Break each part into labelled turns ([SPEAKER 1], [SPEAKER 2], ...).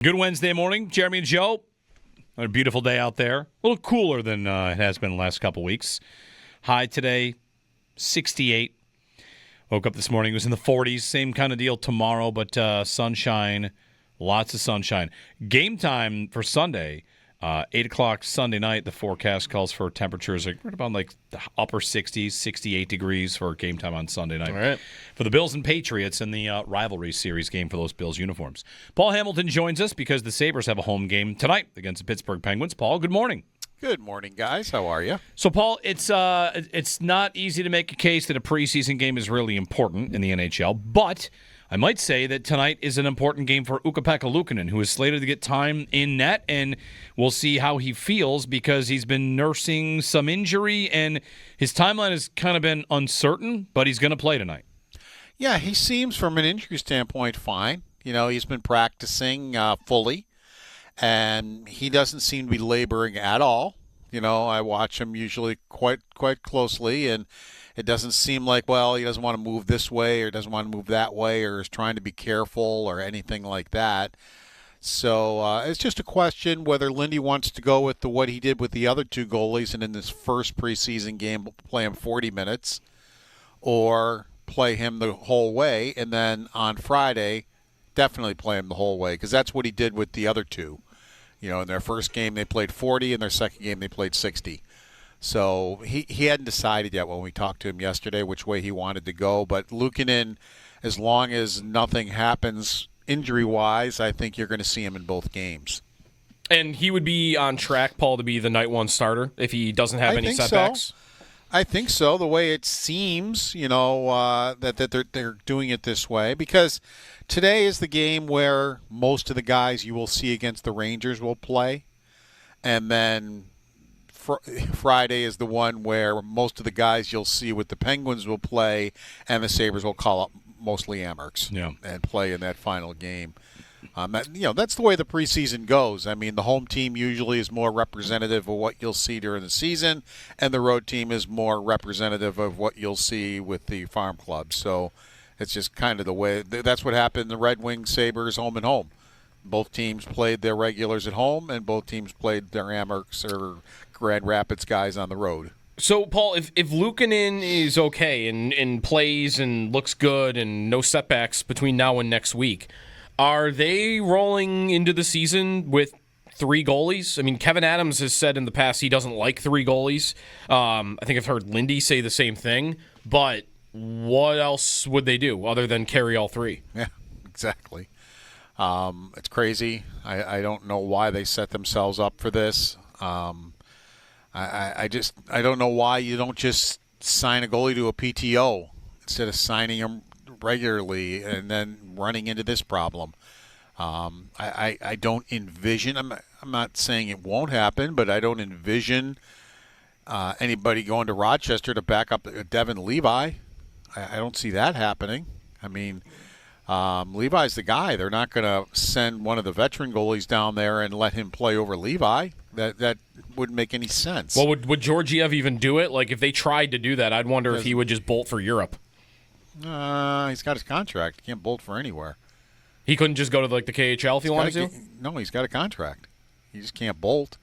[SPEAKER 1] Good Wednesday morning, Jeremy and Joe. A beautiful day out there. A little cooler than it has been the last couple weeks. High today, 68. Woke up this morning, it was in the 40s. Same kind of deal tomorrow, but sunshine, lots of sunshine. Game time for Sunday, 8 o'clock Sunday night. The forecast calls for temperatures right about like the upper 60s, 68 degrees for game time on Sunday night.
[SPEAKER 2] All right.
[SPEAKER 1] For the Bills and Patriots in the rivalry series game for those Bills uniforms. Paul Hamilton joins us because the Sabres have a home game tonight against the Pittsburgh Penguins. Paul, good morning.
[SPEAKER 3] Good morning, guys. How are you?
[SPEAKER 1] So, Paul, it's not easy to make a case that a preseason game is really important in the NHL, but I might say that tonight is an important game for Ukko-Pekka Luukkonen, who is slated to get time in net, and we'll see how he feels because he's been nursing some injury, and his timeline has kind of been uncertain, but he's going to play tonight.
[SPEAKER 3] Yeah, he seems, from an injury standpoint, fine. You know, he's been practicing fully, and he doesn't seem to be laboring at all. You know, I watch him usually quite closely, and it doesn't seem like, well, he doesn't want to move this way or doesn't want to move that way or is trying to be careful or anything like that. So it's just a question whether Lindy wants to go with what he did with the other two goalies and in this first preseason game play him 40 minutes or play him the whole way, and then on Friday definitely play him the whole way, because that's what he did with the other two. You know, in their first game they played 40, in their second game they played 60. So he hadn't decided yet when we talked to him yesterday which way he wanted to go. But Luukkonen, as long as nothing happens injury-wise, I think you're going to see him in both games.
[SPEAKER 2] And he would be on track, Paul, to be the night one starter if he doesn't have any setbacks?
[SPEAKER 3] So. I think so, the way it seems, you know, that they're doing it this way. Because today is the game where most of the guys you will see against the Rangers will play. And then Friday is the one where most of the guys you'll see with the Penguins will play, and the Sabres will call up mostly Amherst and play in that final game. That's the way the preseason goes. I mean, the home team usually is more representative of what you'll see during the season, and the road team is more representative of what you'll see with the farm club. So it's just kind of the way. That's what happened in the Red Wings, Sabres, home and home. Both teams played their regulars at home, and both teams played their Amherst or Grand Rapids guys on the road.
[SPEAKER 2] So, Paul, if Luukkonen is okay and plays and looks good and no setbacks between now and next week, are they rolling into the season with three goalies? I mean, Kevin Adams has said in the past he doesn't like three goalies. I think I've heard Lindy say the same thing. But what else would they do other than carry all three?
[SPEAKER 3] Yeah, exactly. It's crazy. I don't know why they set themselves up for this. I don't know why you don't just sign a goalie to a PTO instead of signing him regularly and then running into this problem. I don't envision. I'm not saying it won't happen, but I don't envision anybody going to Rochester to back up Devin Levi. I don't see that happening. I mean, Levi's the guy. They're not going to send one of the veteran goalies down there and let him play over Levi. That wouldn't make any sense.
[SPEAKER 2] Well, would Georgiev even do it? Like, if they tried to do that, I'd wonder if he would just bolt for Europe.
[SPEAKER 3] He's got his contract. He can't bolt for anywhere.
[SPEAKER 2] He couldn't just go to like the KHL if he wanted to?
[SPEAKER 3] No, he's got a contract. He just can't bolt.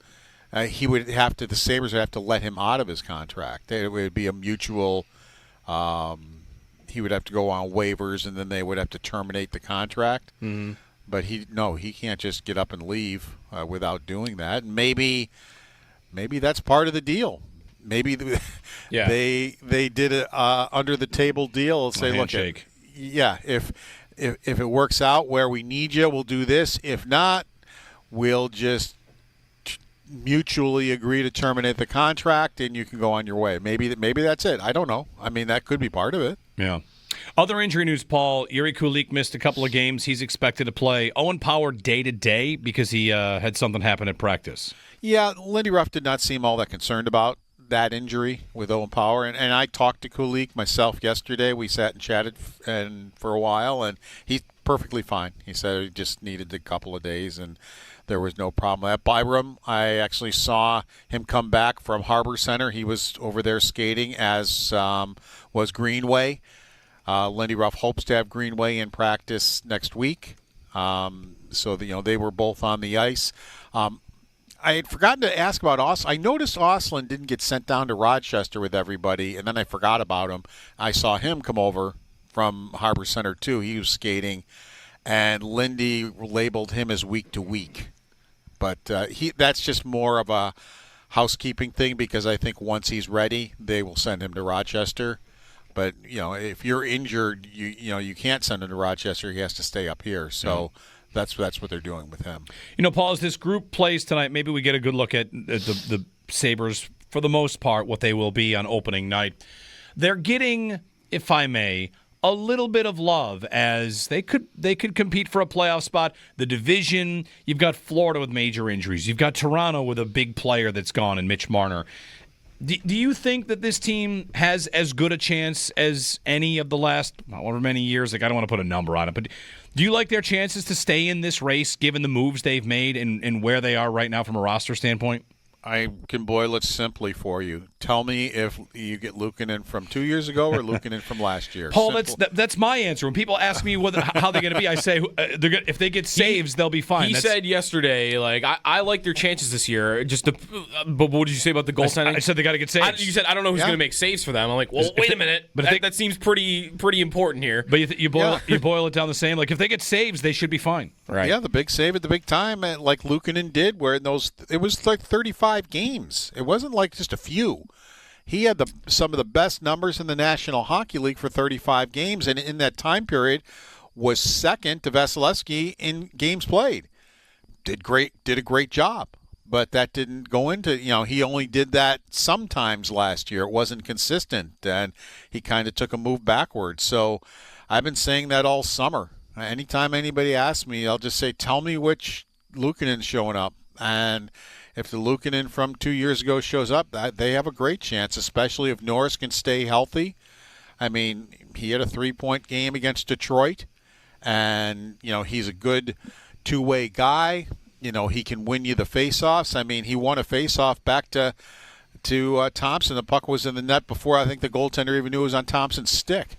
[SPEAKER 3] He would have to. The Sabres would have to let him out of his contract. It would be a mutual. He would have to go on waivers, and then they would have to terminate the contract.
[SPEAKER 2] Mm-hmm.
[SPEAKER 3] But he can't just get up and leave without doing that. And maybe that's part of the deal. Maybe they did a under the table deal. Say, look, if it works out where we need you, we'll do this. If not, we'll just mutually agree to terminate the contract, and you can go on your way. Maybe that's it. I don't know. I mean, that could be part of it.
[SPEAKER 1] Yeah. Other injury news, Paul. Jiri Kulich missed a couple of games. He's expected to play. Owen Power day-to-day because he had something happen at practice.
[SPEAKER 3] Yeah, Lindy Ruff did not seem all that concerned about that injury with Owen Power. And I talked to Kulich myself yesterday. We sat and chatted for a while, and he's perfectly fine. He said he just needed a couple of days, and there was no problem. At Byram, I actually saw him come back from Harbor Center. He was over there skating, as was Greenway. Lindy Ruff hopes to have Greenway in practice next week. So they were both on the ice. I had forgotten to ask about Austin. I noticed Ostlund didn't get sent down to Rochester with everybody, and then I forgot about him. I saw him come over from Harbor Center, too. He was skating, and Lindy labeled him as week to week. But that's just more of a housekeeping thing because I think once he's ready, they will send him to Rochester. But, if you're injured, you can't send him to Rochester. He has to stay up here. So that's what they're doing with him.
[SPEAKER 1] Paul, as this group plays tonight, maybe we get a good look at the Sabres, for the most part, what they will be on opening night. They're getting, if I may, a little bit of love as they could compete for a playoff spot. The division, you've got Florida with major injuries. You've got Toronto with a big player that's gone in Mitch Marner. Do you think that this team has as good a chance as any of the last however many years? I don't want to put a number on it, but do you like their chances to stay in this race given the moves they've made and where they are right now from a roster standpoint?
[SPEAKER 3] I can boil it simply for you. Tell me if you get Luukkonen from 2 years ago or Luukkonen from last year.
[SPEAKER 1] Paul, that's my answer. When people ask me how they're going to be, I say if they get saves, they'll be fine.
[SPEAKER 2] He said yesterday, I like their chances this year. But what did you say about the goaltending?
[SPEAKER 1] I said they got to get saves.
[SPEAKER 2] You said I don't know who's going to make saves for them. I'm like, well, wait a minute. But that seems pretty important here.
[SPEAKER 1] But you boil it down the same. Like if they get saves, they should be fine.
[SPEAKER 3] Right. Yeah, the big save at the big time, like Luukkonen did, where it was like 35 games. It wasn't like just a few. He had some of the best numbers in the National Hockey League for 35 games, and in that time period was second to Vasilevsky in games played. Did a great job, but that didn't go into, he only did that sometimes last year. It wasn't consistent, and he kind of took a move backwards. So I've been saying that all summer. Anytime anybody asks me, I'll just say, tell me which Luukkonen's showing up. And if the Luukkonen from 2 years ago shows up, they have a great chance, especially if Norris can stay healthy. I mean, he had a 3-point game against Detroit, and, he's a good two-way guy. He can win you the face-offs. I mean, he won a face-off back to Thompson. The puck was in the net before I think the goaltender even knew it was on Thompson's stick.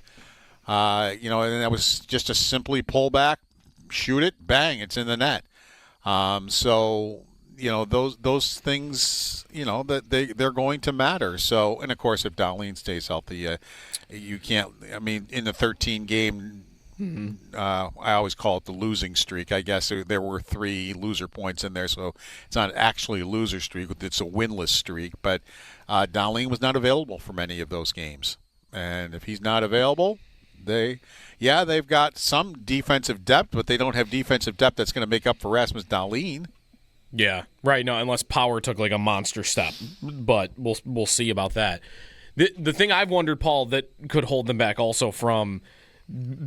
[SPEAKER 3] And that was just a simply pull back, shoot it, bang, it's in the net. So those things, that they're going to matter. So, and of course, if Dahlin stays healthy, you can't. I mean, in the 13-game, I always call it the losing streak. I guess there were 3 loser points in there, so it's not actually a loser streak; it's a winless streak. But Dahlin was not available for many of those games, and if he's not available, they've got some defensive depth, but they don't have defensive depth that's going to make up for Rasmus Dahlin.
[SPEAKER 2] Yeah, right. No, unless Power took like a monster step, but we'll see about that. The thing I've wondered, Paul, that could hold them back also from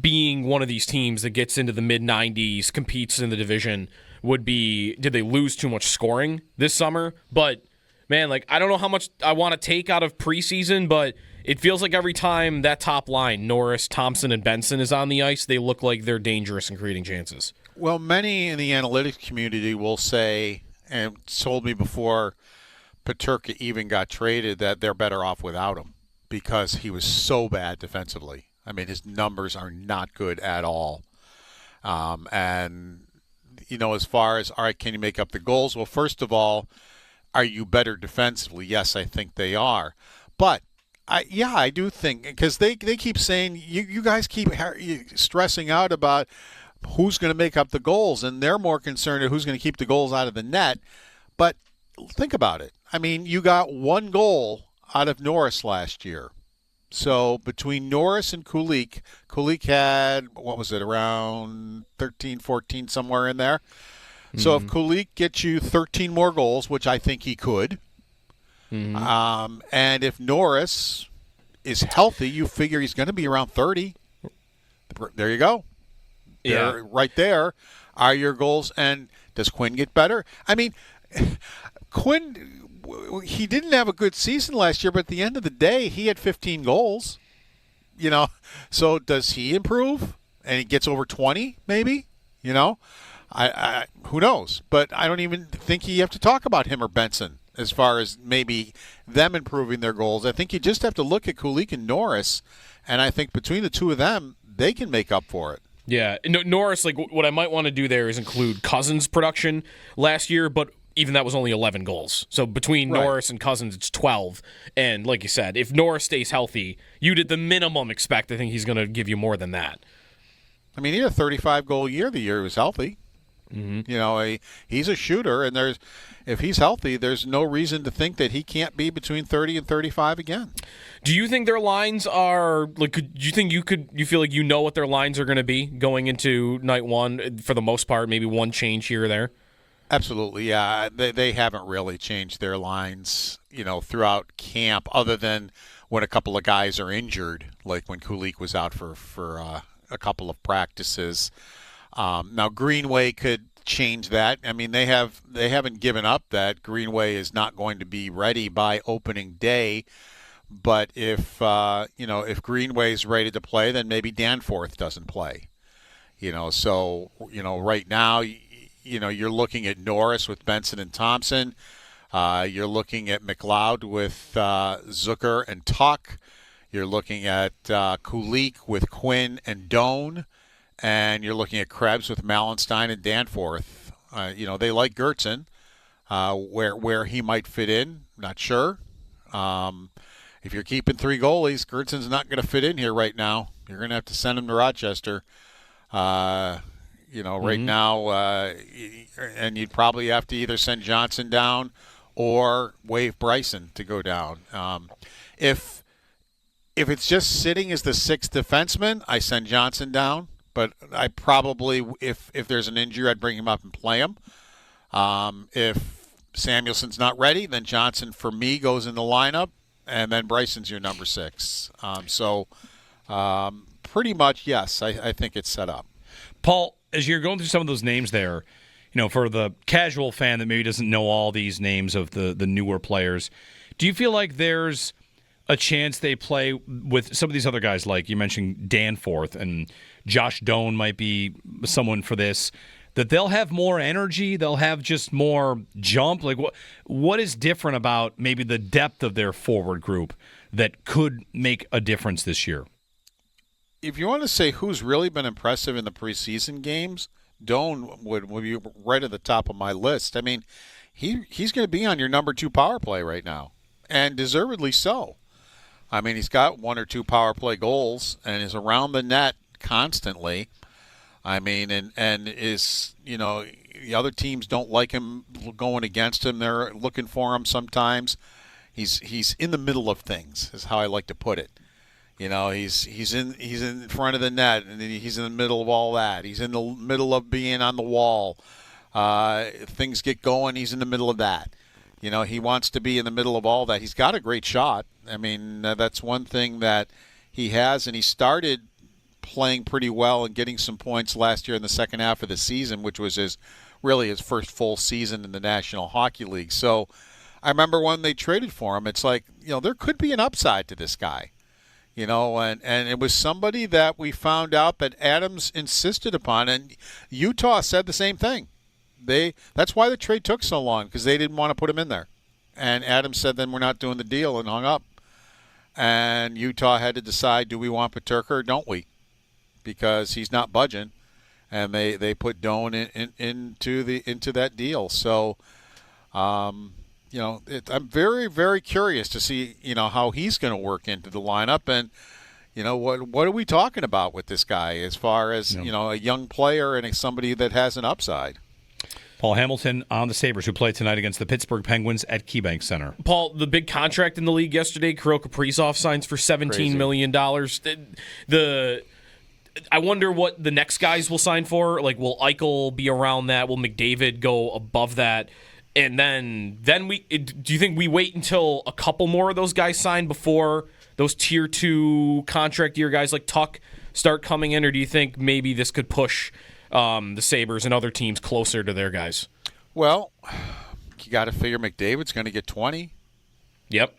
[SPEAKER 2] being one of these teams that gets into the mid-90s, competes in the division, would be, did they lose too much scoring this summer? But man, I don't know how much I want to take out of preseason, but it feels like every time that top line, Norris, Thompson, and Benson, is on the ice, they look like they're dangerous and creating chances.
[SPEAKER 3] Well, many in the analytics community will say, and told me before Peterka even got traded, that they're better off without him because he was so bad defensively. I mean, his numbers are not good at all. And, as far as, all right, can you make up the goals? Well, first of all, are you better defensively? Yes, I think they are. But I do think, because they keep saying, you guys keep stressing out about who's going to make up the goals, and they're more concerned with who's going to keep the goals out of the net. But think about it. I mean, you got 1 goal out of Norris last year. So between Norris and Kulich had, around 13, 14, somewhere in there. Mm-hmm. So if Kulich gets you 13 more goals, which I think he could, and if Norris is healthy, you figure he's going to be around 30. There you go. Yeah. Right there are your goals. And does Quinn get better? I mean, Quinn, he didn't have a good season last year, but at the end of the day, he had 15 goals. So does he improve? And he gets over 20, maybe? I who knows? But I don't even think you have to talk about him or Benson as far as maybe them improving their goals. I think you just have to look at Kulich and Norris, and I think between the two of them, they can make up for it.
[SPEAKER 2] Yeah, Norris, like what I might want to do there is include Cousins' production last year, but even that was only 11 goals. So between Norris and Cousins, it's 12. And like you said, if Norris stays healthy, you'd at the minimum expect, I think he's going to give you more than that.
[SPEAKER 3] I mean, he had a 35-goal year the year he was healthy. Mm-hmm. You know, he's a shooter, and if he's healthy, there's no reason to think that he can't be between 30 and 35 again.
[SPEAKER 2] Do you think their lines are like? Do you think you feel like you know what their lines are going to be going into night one for the most part? Maybe one change here or there.
[SPEAKER 3] Absolutely, yeah. They haven't really changed their lines, you know, throughout camp, other than when a couple of guys are injured, like when Kulich was out for a couple of practices. Now Greenway could change that. I mean, they haven't given up that Greenway is not going to be ready by opening day. But if if Greenway's ready to play, then maybe Danforth doesn't play. You know, so right now, you're looking at Norris with Benson and Thompson. You're looking at McLeod with Zucker and Tuck. You're looking at Kulich with Quinn and Doan. And you're looking at Krebs with Mallenstein and Danforth. They like Gertzen. Where he might fit in, not sure. If you're keeping 3 goalies, Gertzen's not going to fit in here right now. You're going to have to send him to Rochester. Right now, and you'd probably have to either send Johnson down or waive Bryson to go down. If it's just sitting as the 6th defenseman, I send Johnson down. But I probably, if there's an injury, I'd bring him up and play him. If Samuelson's not ready, then Johnson, for me, goes in the lineup, and then Bryson's your number 6. Pretty much, yes, I think it's set up.
[SPEAKER 1] Paul, as you're going through some of those names there, for the casual fan that maybe doesn't know all these names of the newer players, do you feel like there's a chance they play with some of these other guys, like you mentioned Danforth and Josh Doan might be someone for this, that they'll have more energy, they'll have just more jump? Like what is different about maybe the depth of their forward group that could make a difference this year?
[SPEAKER 3] If you want to say who's really been impressive in the preseason games, Doan would be right at the top of my list. I mean, he's going to be on your number 2 power play right now, and deservedly so. I mean, he's got 1 or 2 power play goals and is around the net constantly. I mean, and is, the other teams don't like him going against him. They're looking for him sometimes. He's in the middle of things, is how I like to put it. He's in front of the net, and he's in the middle of all that. He's in the middle of being on the wall. Things get going, he's in the middle of that. He wants to be in the middle of all that. He's got a great shot. I mean, that's one thing that he has, and he started playing pretty well and getting some points last year in the second half of the season, which was his first full season in the National Hockey League. So I remember when they traded for him, it's like, there could be an upside to this guy. And it was somebody that we found out that Adams insisted upon, and Utah said the same thing. That's why the trade took so long, because they didn't want to put him in there. And Adams said, then we're not doing the deal, and hung up. And Utah had to decide, do we want Peterka or don't we? Because he's not budging, and they put Doan into that deal. So, I'm very, very curious to see how he's going to work into the lineup, and what are we talking about with this guy as far as a young player and somebody that has an upside.
[SPEAKER 1] Paul Hamilton on the Sabres, who played tonight against the Pittsburgh Penguins at KeyBank Center.
[SPEAKER 2] Paul, the big contract in the league yesterday, Kirill Kaprizov signs for $17 million. I wonder what the next guys will sign for. Like, will Eichel be around that? Will McDavid go above that? And then do you think we wait until a couple more of those guys sign before those Tier 2 contract year guys like Tuck start coming in? Or do you think maybe this could push the Sabres and other teams closer to their guys?
[SPEAKER 3] Well, you got to figure McDavid's going to get 20.
[SPEAKER 2] Yep.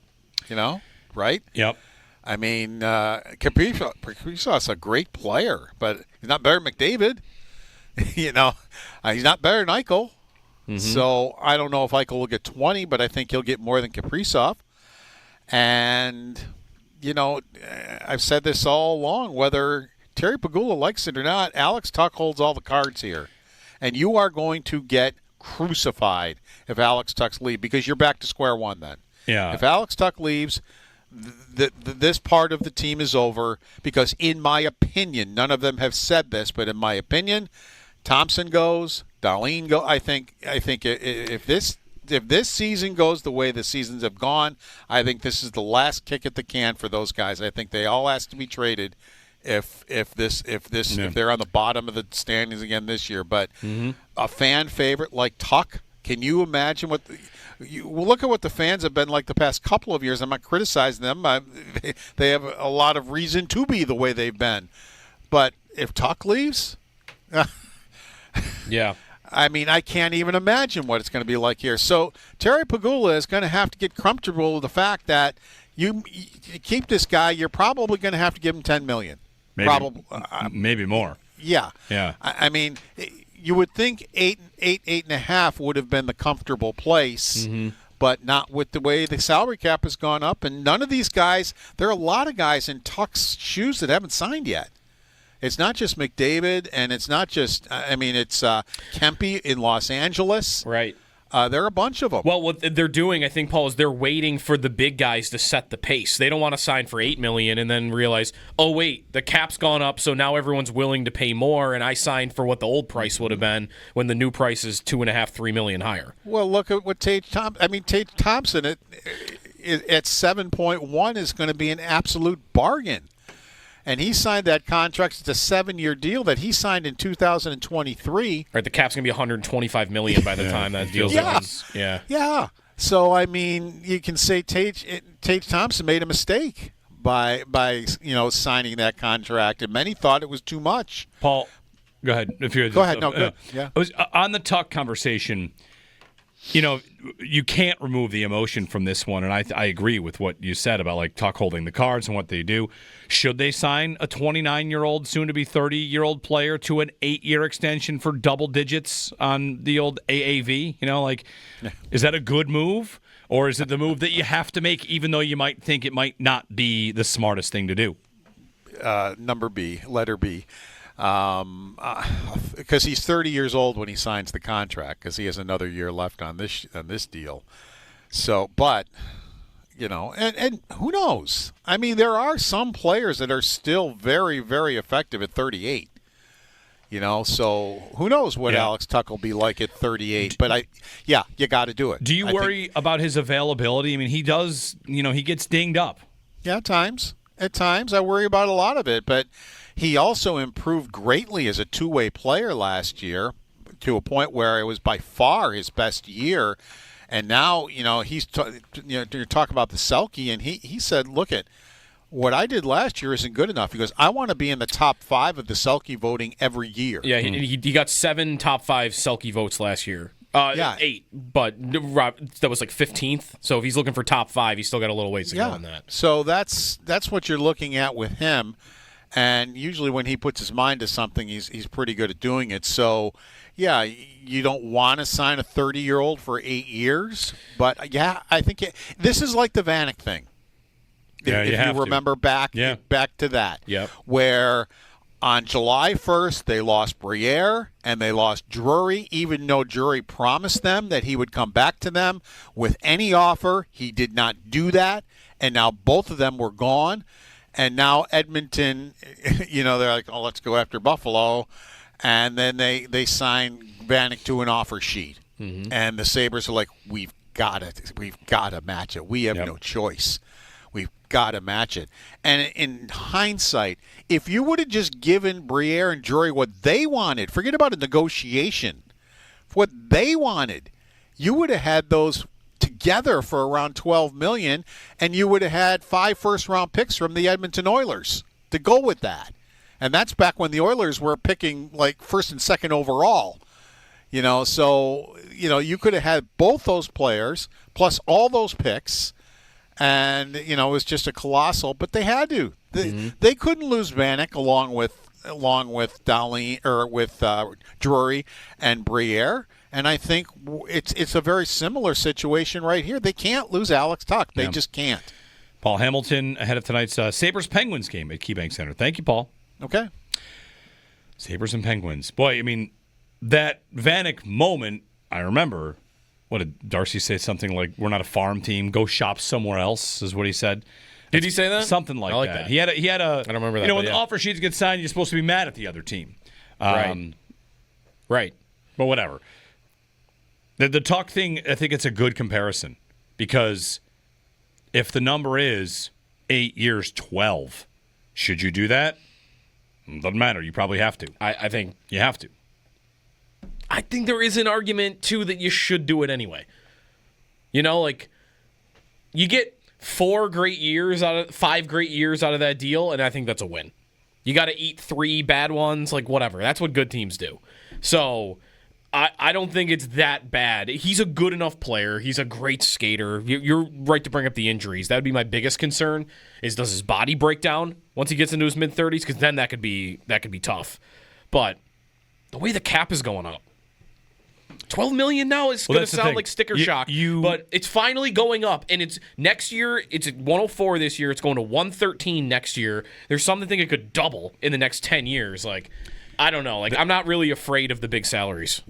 [SPEAKER 3] Right?
[SPEAKER 1] Yep.
[SPEAKER 3] I mean, Kaprizov's a great player, but he's not better than McDavid. He's not better than Eichel. Mm-hmm. So I don't know if Eichel will get 20, but I think he'll get more than Kaprizov. And, I've said this all along, whether Terry Pegula likes it or not, Alex Tuch holds all the cards here. And you are going to get crucified if Alex Tuch leaves, because you're back to square one then.
[SPEAKER 1] Yeah.
[SPEAKER 3] If Alex Tuch leaves, this part of the team is over, because in my opinion, none of them have said this, but in my opinion, Thompson goes, Dahlin goes. I think if this season goes the way the seasons have gone, I think this is the last kick at the can for those guys. I think they all has to be traded if they're on the bottom of the standings again this year. But a fan favorite like Tuch, can you imagine what? Look at what the fans have been like the past couple of years. I'm not criticizing them. They have a lot of reason to be the way they've been. But if Tuch leaves,
[SPEAKER 2] yeah.
[SPEAKER 3] I mean, I can't even imagine what it's going to be like here. So Terry Pegula is going to have to get comfortable with the fact that you keep this guy, you're probably going to have to give him $10 million.
[SPEAKER 1] Maybe more.
[SPEAKER 3] Yeah.
[SPEAKER 1] Yeah.
[SPEAKER 3] I mean, you would think 8.5 would have been the comfortable place, but not with the way the salary cap has gone up. And none of these guys, there are a lot of guys in Tuch's shoes that haven't signed yet. It's not just McDavid, and it's not just, it's Kempe in Los Angeles.
[SPEAKER 2] Right.
[SPEAKER 3] There are a bunch of them.
[SPEAKER 2] Well, what they're doing, I think, Paul, is they're waiting for the big guys to set the pace. They don't want to sign for $8 million and then realize, oh wait, the cap's gone up, so now everyone's willing to pay more, and I signed for what the old price would have been when the new price is $2.5-3 million higher.
[SPEAKER 3] Well, look at what Tage Thompson at 7.1 is going to be an absolute bargain. And he signed that contract. It's a 7-year deal that he signed in 2023.
[SPEAKER 2] Right, the cap's going to be $125 million by the time that deal's done. Yeah.
[SPEAKER 3] Yeah. So, I mean, you can say Tage Thompson made a mistake by signing that contract, and many thought it was too much.
[SPEAKER 1] Paul, go ahead.
[SPEAKER 3] Go ahead. No, good. Yeah.
[SPEAKER 1] I was on the Tuch conversation. You can't remove the emotion from this one, and I agree with what you said about like Tuch holding the cards and what they do. Should they sign a 29-year-old, soon-to-be 30-year-old player to an 8-year extension for double digits on the old AAV? Is that a good move, or is it the move that you have to make, even though you might think it might not be the smartest thing to do?
[SPEAKER 3] Letter B. Because he's 30 years old when he signs the contract, because he has another year left on this deal. So, but and who knows? I mean, there are some players that are still very, very effective at 38. So who knows what Alex Tuch will be like at 38? But you got to do it.
[SPEAKER 1] Do you worry about his availability? I mean, he does. He gets dinged up.
[SPEAKER 3] Yeah, at times I worry about a lot of it, but he also improved greatly as a two-way player last year to a point where it was by far his best year. And now, he's you talk about the Selke, and he said, look at what I did last year isn't good enough. He goes, I want to be in the top 5 of the Selke voting every year.
[SPEAKER 2] Yeah, he got 7 top 5 Selke votes last year. 8, but that was like 15th. So if he's looking for top 5, he's still got a little ways to go on that.
[SPEAKER 3] So that's what you're looking at with him. And usually when he puts his mind to something, he's pretty good at doing it. So, yeah, you don't want to sign a 30-year-old for 8 years. But, yeah, I think this is like the Vanek thing.
[SPEAKER 1] Yeah,
[SPEAKER 3] if you remember back to that.
[SPEAKER 2] Yep.
[SPEAKER 3] Where on July 1st, they lost Briere and they lost Drury, even though Drury promised them that he would come back to them with any offer. He did not do that. And now both of them were gone. And now Edmonton, they're like, oh, let's go after Buffalo. And then they sign Vanek to an offer sheet. Mm-hmm. And the Sabres are like, we've got to match it. We have no choice. We've got to match it. And in hindsight, if you would have just given Briere and Drury what they wanted, forget about a negotiation, what they wanted, you would have had those together for around $12 million, and you would have had 5 first-round picks from the Edmonton Oilers to go with that. And that's back when the Oilers were picking like first and second overall. So you could have had both those players plus all those picks, and it was just a colossal. But they had to. They couldn't lose Vanek along with Dahlin or with Drury and Briere. And I think it's a very similar situation right here. They can't lose Alex Tuch. They just can't.
[SPEAKER 1] Paul Hamilton ahead of tonight's Sabres-Penguins game at KeyBank Center. Thank you, Paul.
[SPEAKER 3] Okay.
[SPEAKER 1] Sabres and Penguins. Boy, I mean, that Vanek moment, I remember. What did Darcy say? Something like, "We're not a farm team. Go shop somewhere else," is what he said.
[SPEAKER 2] Did he say that?
[SPEAKER 1] Something like,
[SPEAKER 2] I like
[SPEAKER 1] that.
[SPEAKER 2] that.
[SPEAKER 1] He had a.
[SPEAKER 2] I don't remember that.
[SPEAKER 1] You know, when
[SPEAKER 2] but
[SPEAKER 1] the offer sheets get signed, you're supposed to be mad at the other team.
[SPEAKER 2] Right.
[SPEAKER 1] But whatever. The Tuck thing, I think it's a good comparison because if the number is 8 years, 12, should you do that? Doesn't matter. You probably have to.
[SPEAKER 2] I think
[SPEAKER 1] You have to.
[SPEAKER 2] I think there is an argument, too, that you should do it anyway. You know, like, you get 5 great years out of that deal, and I think that's a win. You got to eat 3 bad ones, like, whatever. That's what good teams do. So, I don't think it's that bad. He's a good enough player. He's a great skater. You're right to bring up the injuries. That would be my biggest concern, is does his body break down once he gets into his mid-30s? Because then that could be tough. But the way the cap is going up, $12 million now is going to sound like sticker shock, but it's finally going up, and it's next year. It's at 104 this year. It's going to 113 next year. There's some that think it could double in the next 10 years. Like, I don't know. Like, I'm not really afraid of the big salaries.